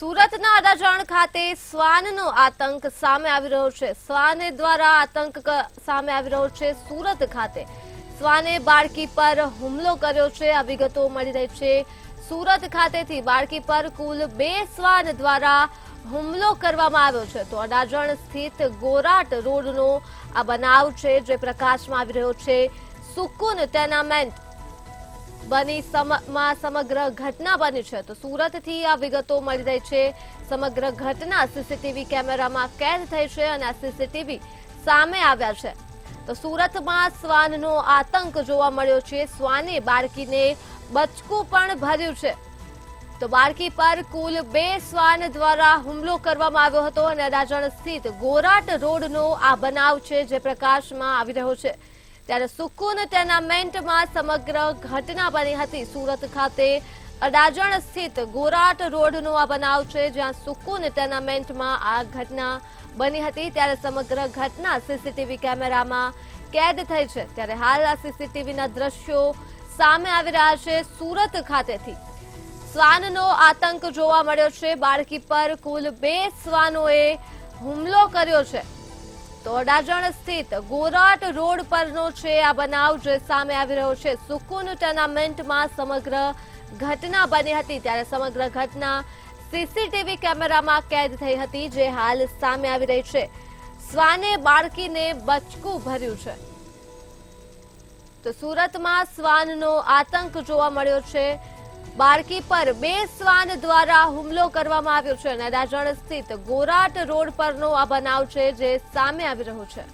સુરતના અડાજણ ખાતે શ્વાનનો આતંક સામે આવી રહ્યો છે। શ્વાન દ્વારા આતંક સામે આવી રહ્યો છે। સુરત ખાતે શ્વાને બાળકી પર હુમલો કર્યો છે। આ વિગતો મળી રહી છે। સુરત ખાતેથી બાળકી પર કુલ 2 શ્વાન દ્વારા હુમલો કરવામાં આવ્યો છે। તો અડાજણ સ્થિત ગોરાટ રોડનો આ બનાવ છે જે પ્રકાશમાં આવી રહ્યો છે। સુકુન ટેનામેન્ટ બની સમગ્ર ઘટના બની છે। તો સુરતથી આ વિગતો મળી રહી છે। સમગ્ર ઘટના સીસીટીવી કેમેરામાં કેદ થઈ છે અને આ સીસીટીવી સામે આવ્યા છે। તો સુરતમાં શ્વાનનો આતંક જોવા મળ્યો છે। શ્વાને બાળકીને બચકું પણ ભર્યું છે। તો બાળકી પર કુલ 2 શ્વાન દ્વારા હુમલો કરવામાં આવ્યો હતો અને અડાજણ સ્થિત ગોરાટ રોડનો આ બનાવ છે જે પ્રકાશમાં આવી રહ્યો છે। ત્યારે સુકુન ટેનામેન્ટમાં સમગ્ર ઘટના બની હતી। સુરત ખાતે અડાજણ સ્થિત ગોરાટ રોડનો આ બનાવ છે જ્યાં સુકુન ટેનામેન્ટમાં આ ઘટના બની હતી। ત્યારે સમગ્ર ઘટના સીસીટીવી કેમેરામાં કેદ થઈ છે। ત્યારે હાલ આ સીસીટીવીના દ્રશ્યો સામે આવી રહ્યા છે। સુરત ખાતેથી શ્વાનનો આતંક જોવા મળ્યો છે। બાળકી પર કુલ 2 શ્વાનોએ હુમલો કર્યો છે। તો અડાજણ સ્થિત ગોરાટ રોડ પરનો છે આ બનાવ જે સામે આવી રહ્યો છે। સુકુન ટેનામેન્ટમાં સમગ્ર ઘટના બની હતી। ત્યારે સમગ્ર ઘટના સીસીટીવી કેમેરામાં કેદ થઈ હતી જે હાલ સામે આવી રહી છે। શ્વાને બાળકીને બચકું ભર્યું છે। તો સુરતમાં શ્વાનનો આતંક જોવા મળ્યો છે। બાળકી પર 2 શ્વાન દ્વારા હુમલો કરવામાં આવ્યો છે અને અડાજણ સ્થિત ગોરાટ રોડ પરનો આ બનાવ છે જે સામે આવી રહ્યો છે।